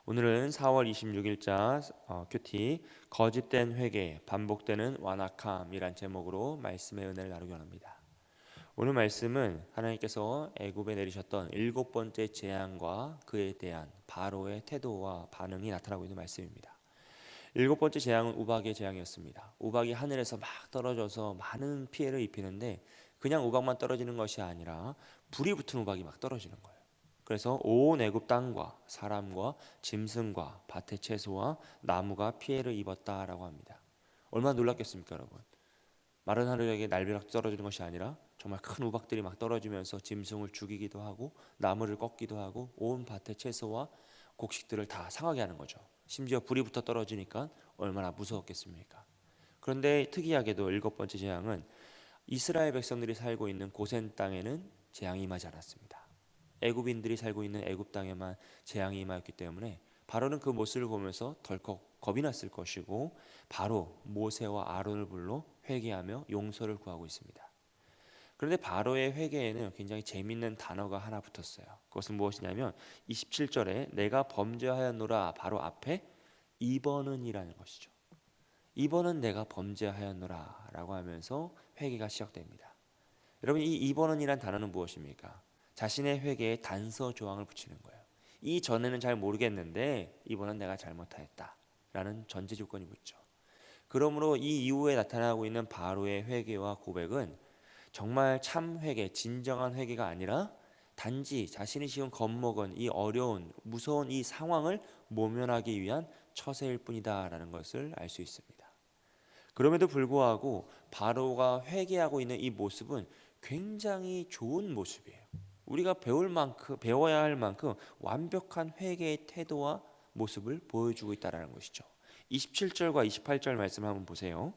오늘은 4월 26일자 큐티 거짓된 회개, 반복되는 완악함이란 제목으로 말씀의 은혜를 나누기 원합니다. 오늘 말씀은 하나님께서 애굽에 내리셨던 일곱 번째 재앙과 그에 대한 바로의 태도와 반응이 나타나고 있는 말씀입니다. 일곱 번째 재앙은 우박의 재앙이었습니다. 우박이 하늘에서 막 떨어져서 많은 피해를 입히는데 그냥 우박만 떨어지는 것이 아니라 불이 붙은 우박이 막 떨어지는 거예요. 그래서 온 애굽 땅과 사람과 짐승과 밭의 채소와 나무가 피해를 입었다라고 합니다. 얼마나 놀랐겠습니까, 여러분? 마른 하늘에게 날벼락 떨어지는 것이 아니라 정말 큰 우박들이 막 떨어지면서 짐승을 죽이기도 하고 나무를 꺾기도 하고 온 밭의 채소와 곡식들을 다 상하게 하는 거죠. 심지어 불이 붙어 떨어지니까 얼마나 무서웠겠습니까? 그런데 특이하게도 일곱 번째 재앙은 이스라엘 백성들이 살고 있는 고센 땅에는 재앙이 임하지 않았습니다. 애굽인들이 살고 있는 애굽 땅에만 재앙이 임하였기 때문에 바로는 그 모습을 보면서 덜컥 겁이 났을 것이고 바로 모세와 아론을 불러 회개하며 용서를 구하고 있습니다. 그런데 바로의 회개에는 굉장히 재미있는 단어가 하나 붙었어요. 그것은 무엇이냐면 27절에 내가 범죄하였노라 바로 앞에 이번은이라는 것이죠. 이번은 내가 범죄하였노라 라고 하면서 회개가 시작됩니다. 여러분, 이 이번은이란 단어는 무엇입니까? 자신의 회개에 단서 조항을 붙이는 거예요. 이 전에는 잘 모르겠는데 이번은 내가 잘못하였다 라는 전제 조건이 붙죠. 그러므로 이 이후에 나타나고 있는 바로의 회개와 고백은 정말 참 회개, 진정한 회개가 아니라 단지 자신이 지금 겁먹은 이 어려운 무서운 이 상황을 모면하기 위한 처세일 뿐이다라는 것을 알 수 있습니다. 그럼에도 불구하고 바로가 회개하고 있는 이 모습은 굉장히 좋은 모습이에요. 우리가 배워야 할 만큼 완벽한 회개의 태도와 모습을 보여주고 있다는 것이죠. 27절과 28절 말씀 한번 보세요.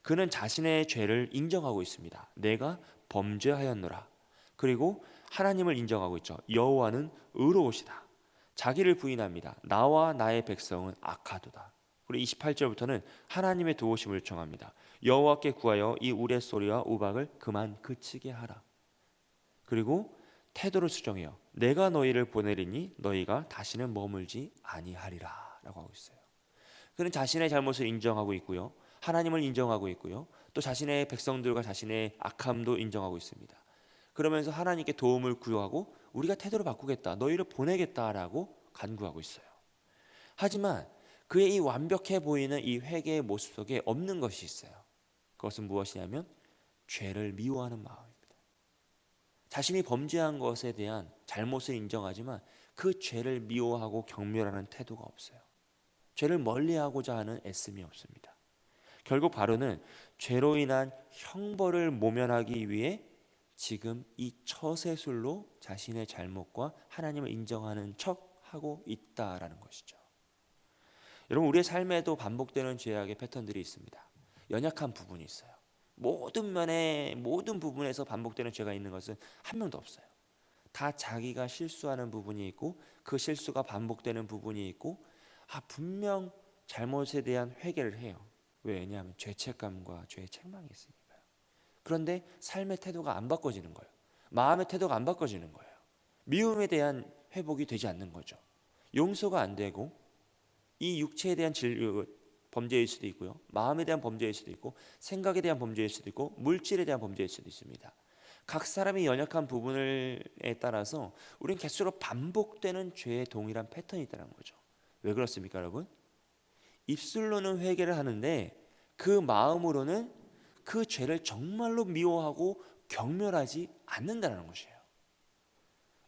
그는 자신의 죄를 인정하고 있습니다. 내가 범죄하였노라. 그리고 하나님을 인정하고 있죠. 여호와는 의로우시다. 자기를 부인합니다. 나와 나의 백성은 악하도다. 그리고 28절부터는 하나님의 도우심을 청합니다. 여호와께 구하여 이 우레소리와 우박을 그만 그치게 하라. 그리고 태도를 수정해요. 내가 너희를 보내리니 너희가 다시는 머물지 아니하리라 라고 하고 있어요. 그는 자신의 잘못을 인정하고 있고요. 하나님을 인정하고 있고요. 또 자신의 백성들과 자신의 악함도 인정하고 있습니다. 그러면서 하나님께 도움을 구하고 우리가 태도를 바꾸겠다. 너희를 보내겠다라고 간구하고 있어요. 하지만 그의 이 완벽해 보이는 이 회개의 모습 속에 없는 것이 있어요. 그것은 무엇이냐면 죄를 미워하는 마음입니다. 자신이 범죄한 것에 대한 잘못을 인정하지만 그 죄를 미워하고 경멸하는 태도가 없어요. 죄를 멀리하고자 하는 애씀이 없습니다. 결국 바로는 죄로 인한 형벌을 모면하기 위해 지금 이 처세술로 자신의 잘못과 하나님을 인정하는 척하고 있다라는 것이죠. 여러분, 우리의 삶에도 반복되는 죄악의 패턴들이 있습니다. 연약한 부분이 있어요. 모든 면에 모든 부분에서 반복되는 죄가 있는 것은 한 명도 없어요. 다 자기가 실수하는 부분이 있고 그 실수가 반복되는 부분이 있고 분명 잘못에 대한 회개를 해요. 왜냐하면 죄책감과 죄의 책망이 있으니까요. 그런데 삶의 태도가 안 바꿔지는 거예요. 마음의 태도가 안 바꿔지는 거예요. 미움에 대한 회복이 되지 않는 거죠. 용서가 안 되고 이 육체에 대한 범죄일 수도 있고요. 마음에 대한 범죄일 수도 있고 생각에 대한 범죄일 수도 있고 물질에 대한 범죄일 수도 있습니다. 각 사람이 연약한 부분에 따라서 우리는 계속 반복되는 죄의 동일한 패턴이 있다는 거죠. 왜 그렇습니까, 여러분? 입술로는 회개를 하는데 그 마음으로는 그 죄를 정말로 미워하고 경멸하지 않는다는 것이에요.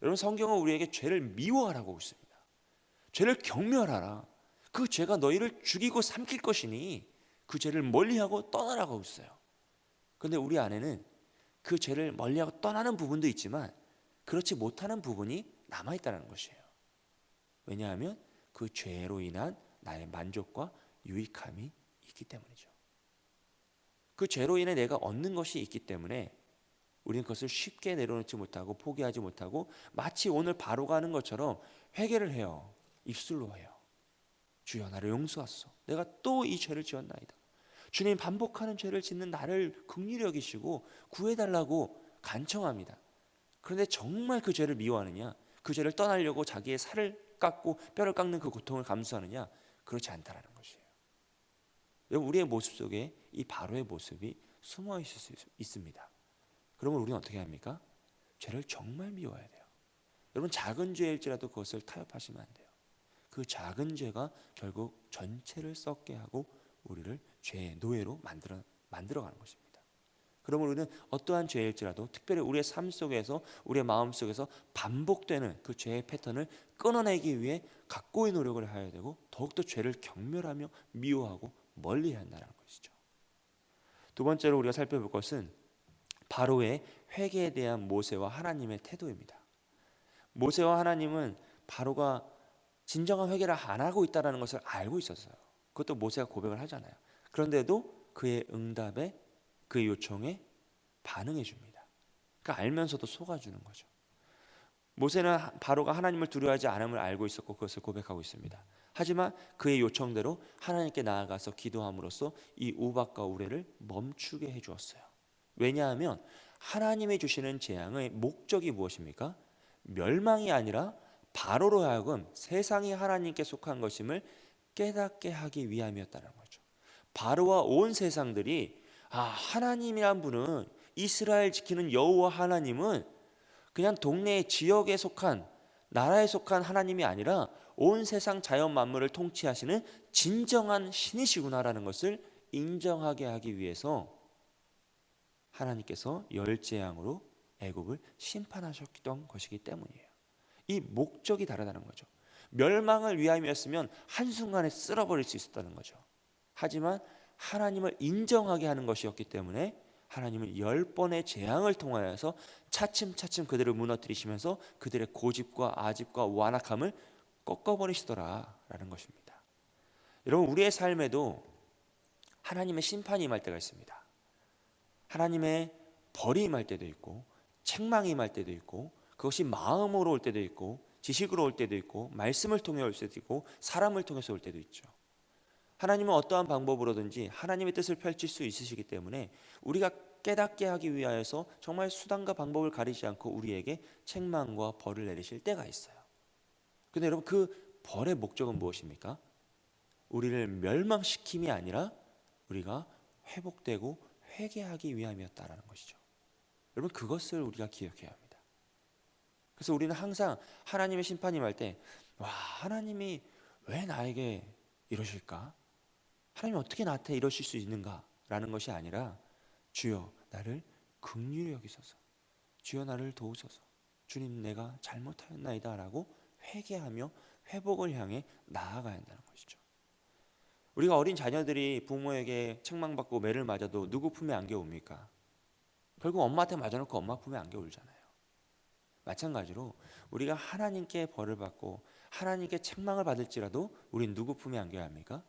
여러분, 성경은 우리에게 죄를 미워하라고 하고 있습니다. 죄를 경멸하라. 그 죄가 너희를 죽이고 삼킬 것이니 그 죄를 멀리하고 떠나라고 하고 있어요. 그런데 우리 안에는 그 죄를 멀리하고 떠나는 부분도 있지만 그렇지 못하는 부분이 남아있다는 것이에요. 왜냐하면 그 죄로 인한 나의 만족과 유익함이 있기 때문이죠. 그 죄로 인해 내가 얻는 것이 있기 때문에 우리는 그것을 쉽게 내려놓지 못하고 포기하지 못하고 마치 오늘 바로가 하는 것처럼 회개를 해요. 입술로 해요. 주여, 나를 용서하소서. 내가 또 이 죄를 지었나이다. 주님, 반복하는 죄를 짓는 나를 긍휼히 여기시고 구해달라고 간청합니다. 그런데 정말 그 죄를 미워하느냐? 그 죄를 떠나려고 자기의 살을 뼈를 깎는 그 고통을 감수하느냐? 그렇지 않다라는 것이에요. 여러분, 우리의 모습 속에 이 바로의 모습이 숨어 있을 수 있습니다. 그러면 우리는 어떻게 합니까? 죄를 정말 미워해야 돼요. 여러분, 작은 죄일지라도 그것을 타협하시면 안 돼요. 그 작은 죄가 결국 전체를 썩게 하고 우리를 죄의 노예로 만들어가는 것입니다. 그러면 우리는 어떠한 죄일지라도 특별히 우리의 삶 속에서, 우리의 마음 속에서 반복되는 그 죄의 패턴을 끊어내기 위해 각고의 노력을 해야 되고, 더욱더 죄를 경멸하며 미워하고 멀리해야 한다는 것이죠. 두 번째로 우리가 살펴볼 것은 바로의 회개에 대한 모세와 하나님의 태도입니다. 모세와 하나님은 바로가 진정한 회개를 안 하고 있다는 것을 알고 있었어요. 그것도 모세가 고백을 하잖아요. 그런데도 그의 응답에, 그의 요청에 반응해 줍니다. 그러니까 알면서도 속아주는 거죠. 모세는 바로가 하나님을 두려워하지 않음을 알고 있었고 그것을 고백하고 있습니다. 하지만 그의 요청대로 하나님께 나아가서 기도함으로써 이 우박과 우레를 멈추게 해주었어요. 왜냐하면 하나님이 주시는 재앙의 목적이 무엇입니까? 멸망이 아니라 바로로 하여금 세상이 하나님께 속한 것임을 깨닫게 하기 위함이었다는 거죠. 바로와 온 세상들이 하나님이란 분은, 이스라엘 지키는 여호와 하나님은 그냥 동네의 지역에 속한, 나라에 속한 하나님이 아니라 온 세상 자연 만물을 통치하시는 진정한 신이시구나라는 것을 인정하게 하기 위해서 하나님께서 열재앙으로 애굽을 심판하셨던 것이기 때문이에요. 이 목적이 다르다는 거죠. 멸망을 위함이었으면 한순간에 쓸어버릴 수 있었다는 거죠. 하지만 하나님을 인정하게 하는 것이었기 때문에 하나님은 10번의 재앙을 통하여서 차츰차츰 그들을 무너뜨리시면서 그들의 고집과 아집과 완악함을 꺾어버리시더라라는 것입니다. 여러분, 우리의 삶에도 하나님의 심판이 임할 때가 있습니다. 하나님의 벌이 임할 때도 있고, 책망이 임할 때도 있고, 그것이 마음으로 올 때도 있고, 지식으로 올 때도 있고, 말씀을 통해 올 때도 있고, 사람을 통해서 올 때도 있죠. 하나님은 어떠한 방법으로든지 하나님의 뜻을 펼칠 수 있으시기 때문에 우리가 깨닫게 하기 위하여서 정말 수단과 방법을 가리지 않고 우리에게 책망과 벌을 내리실 때가 있어요. 근데 여러분, 그 벌의 목적은 무엇입니까? 우리를 멸망시킴이 아니라 우리가 회복되고 회개하기 위함이었다라는 것이죠. 여러분, 그것을 우리가 기억해야 합니다. 그래서 우리는 항상 하나님의 심판이 임할 때, 하나님이 왜 나에게 이러실까? 하나님이 어떻게 나한테 이러실 수 있는가라는 것이 아니라, 주여 나를 긍휼히 여기소서, 주여 나를 도우소서, 주님 내가 잘못하였나이다 라고 회개하며 회복을 향해 나아가야 한다는 것이죠. 우리가 어린 자녀들이 부모에게 책망받고 매를 맞아도 누구 품에 안겨 옵니까? 결국 엄마한테 맞아놓고 엄마 품에 안겨 울잖아요. 마찬가지로 우리가 하나님께 벌을 받고 하나님께 책망을 받을지라도 우린 누구 품에 안겨야 합니까?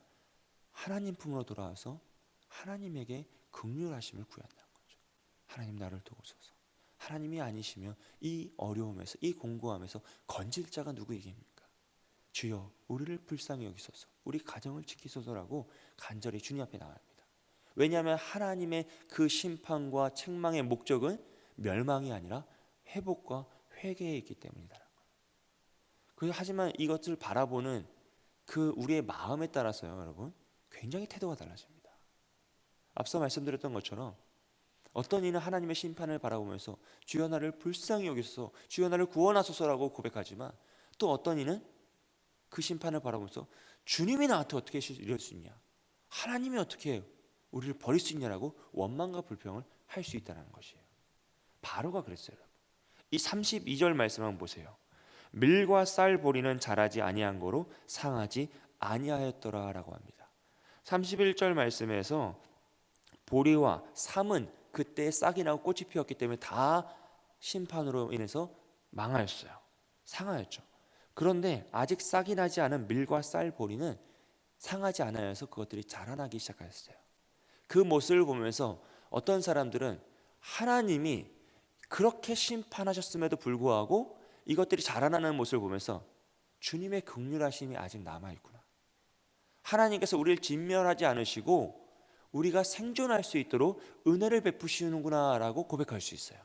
하나님 품으로 돌아와서 하나님에게 긍휼하심을 구한다는 거죠. 하나님 나를 도우소서. 하나님이 아니시면 이 어려움에서, 이 공고함에서 건질 자가 누구에게입니까? 주여 우리를 불쌍히 여기소서, 우리 가정을 지키소서라고 간절히 주님 앞에 나갑니다. 왜냐하면 하나님의 그 심판과 책망의 목적은 멸망이 아니라 회복과 회개에 있기 때문이다. 하지만 이것을 바라보는 그 우리의 마음에 따라서요, 여러분, 굉장히 태도가 달라집니다. 앞서 말씀드렸던 것처럼 어떤 이는 하나님의 심판을 바라보면서 주여 나를 불쌍히 여기소서, 주여 나를 구원하소서라고 고백하지만, 또 어떤 이는 그 심판을 바라보면서 주님이 나한테 어떻게 이럴 수 있냐, 하나님이 어떻게 우리를 버릴 수 있냐라고 원망과 불평을 할 수 있다는 것이에요. 바로가 그랬어요. 이 32절 말씀 한번 보세요. 밀과 쌀 보리는 자라지 아니한 거로 상하지 아니하였더라라고 합니다. 31절 말씀에서 보리와 삼은 그때 싹이 나고 꽃이 피었기 때문에 다 심판으로 인해서 망하였어요. 상하였죠. 그런데 아직 싹이 나지 않은 밀과 쌀 보리는 상하지 않아서 그것들이 자라나기 시작하였어요. 그 모습을 보면서 어떤 사람들은 하나님이 그렇게 심판하셨음에도 불구하고 이것들이 자라나는 모습을 보면서 주님의 긍휼하심이 아직 남아있구나, 하나님께서 우리를 진멸하지 않으시고 우리가 생존할 수 있도록 은혜를 베푸시는구나 라고 고백할 수 있어요.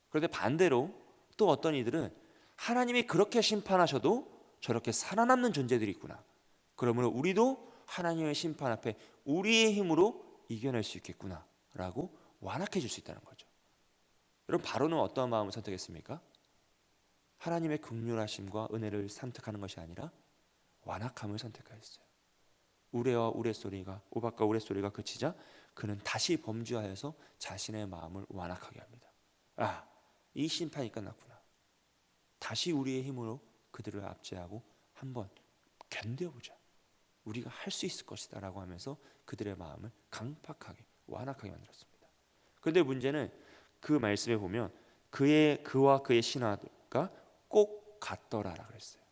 그런데 반대로 또 어떤 이들은 하나님이 그렇게 심판하셔도 저렇게 살아남는 존재들이 있구나. 그러므로 우리도 하나님의 심판 앞에 우리의 힘으로 이겨낼 수 있겠구나 라고 완악해 줄 수 있다는 거죠. 여러분, 바로는 어떠한 마음을 선택했습니까? 하나님의 긍휼하심과 은혜를 선택하는 것이 아니라 완악함을 선택하였어요. 우레와 우레소리가, 오박과 우레소리가 그치자 그는 다시 범죄하여서 자신의 마음을 완악하게 합니다. 아, 이 심판이 끝났구나. 다시 우리의 힘으로 그들을 압제하고 한번 견뎌보자. 우리가 할 수 있을 것이다 라고 하면서 그들의 마음을 강팍하게 완악하게 만들었습니다. 그런데 문제는 그 말씀에 보면 그와 그의 신하가 꼭 같더라라 그랬어요.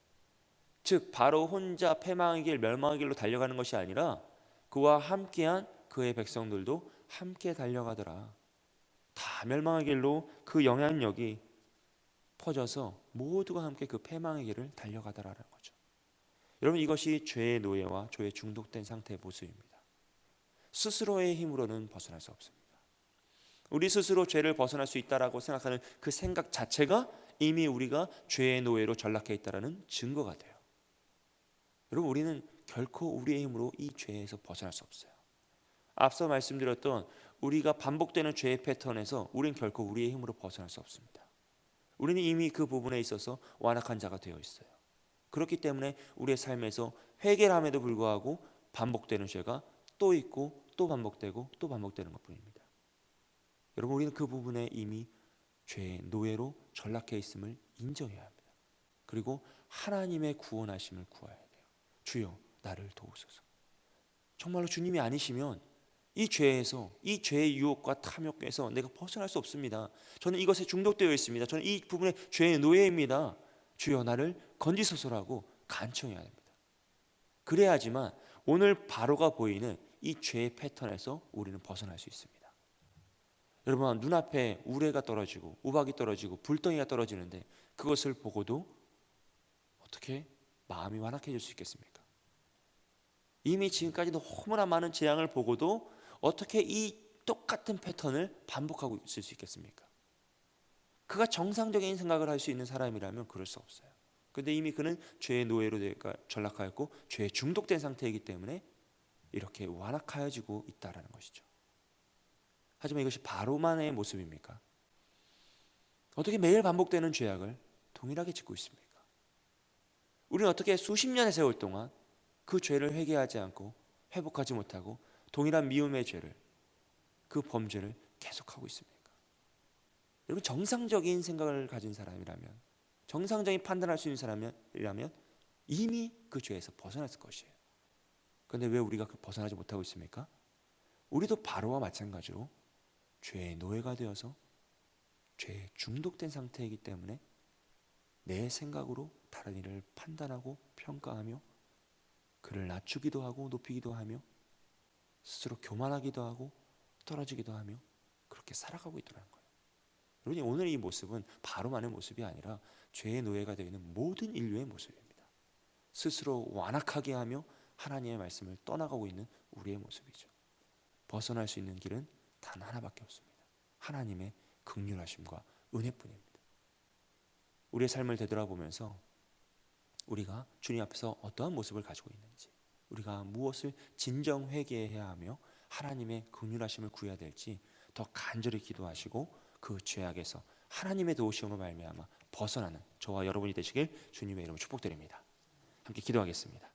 즉 바로 혼자 패망의 길, 멸망의 길로 달려가는 것이 아니라 그와 함께한 그의 백성들도 함께 달려가더라. 다 멸망의 길로 그 영향력이 퍼져서 모두가 함께 그 패망의 길을 달려가더라라는 거죠. 여러분, 이것이 죄의 노예와 죄에 중독된 상태의 모습입니다. 스스로의 힘으로는 벗어날 수 없습니다. 우리 스스로 죄를 벗어날 수 있다라고 생각하는 그 생각 자체가 이미 우리가 죄의 노예로 전락해 있다라는 증거가 돼요. 여러분, 우리는 결코 우리의 힘으로 이 죄에서 벗어날 수 없어요. 앞서 말씀드렸던 우리가 반복되는 죄의 패턴에서 우리는 결코 우리의 힘으로 벗어날 수 없습니다. 우리는 이미 그 부분에 있어서 완악한 자가 되어 있어요. 그렇기 때문에 우리의 삶에서 회개함에도 불구하고 반복되는 죄가 또 있고 또 반복되고 또 반복되는 것뿐입니다. 여러분, 우리는 그 부분에 이미 죄의 노예로 전락해 있음을 인정해야 합니다. 그리고 하나님의 구원하심을 구해야 돼요. 주여 나를 도우소서. 정말로 주님이 아니시면 이 죄에서, 이 죄의 유혹과 탐욕에서 내가 벗어날 수 없습니다. 저는 이것에 중독되어 있습니다. 저는 이 부분에 죄의 노예입니다. 주여 나를 건지소서라고 간청해야 됩니다. 그래야지만 오늘 바로가 보이는 이 죄의 패턴에서 우리는 벗어날 수 있습니다. 여러분, 눈앞에 우레가 떨어지고 우박이 떨어지고 불덩이가 떨어지는데 그것을 보고도 어떻게 마음이 완악해질 수 있겠습니까? 이미 지금까지 너무나 많은 재앙을 보고도 어떻게 이 똑같은 패턴을 반복하고 있을 수 있겠습니까? 그가 정상적인 생각을 할 수 있는 사람이라면 그럴 수 없어요. 그런데 이미 그는 죄의 노예로 전락하였고 죄에 중독된 상태이기 때문에 이렇게 완악해지고 있다는 것이죠. 하지만 이것이 바로만의 모습입니까? 어떻게 매일 반복되는 죄악을 동일하게 짓고 있습니까? 우리는 어떻게 수십 년의 세월 동안 그 죄를 회개하지 않고 회복하지 못하고 동일한 미움의 죄를, 그 범죄를 계속하고 있습니까? 여러분, 정상적인 생각을 가진 사람이라면, 정상적인 판단할 수 있는 사람이라면 이미 그 죄에서 벗어났을 것이에요. 그런데 왜 우리가 벗어나지 못하고 있습니까? 우리도 바로와 마찬가지로 죄의 노예가 되어서 죄에 중독된 상태이기 때문에 내 생각으로 다른 이를 판단하고 평가하며 그를 낮추기도 하고 높이기도 하며 스스로 교만하기도 하고 떨어지기도 하며 그렇게 살아가고 있더라는 거예요. 여러분, 오늘 이 모습은 바로만의 모습이 아니라 죄의 노예가 되어 있는 모든 인류의 모습입니다. 스스로 완악하게 하며 하나님의 말씀을 떠나가고 있는 우리의 모습이죠. 벗어날 수 있는 길은 단 하나밖에 없습니다. 하나님의 긍휼하심과 은혜뿐입니다. 우리의 삶을 되돌아보면서 우리가 주님 앞에서 어떠한 모습을 가지고 있는지, 우리가 무엇을 진정 회개해야 하며 하나님의 긍휼하심을 구해야 될지 더 간절히 기도하시고 그 죄악에서 하나님의 도우심으로 말미암아 벗어나는 저와 여러분이 되시길 주님의 이름으로 축복드립니다. 함께 기도하겠습니다.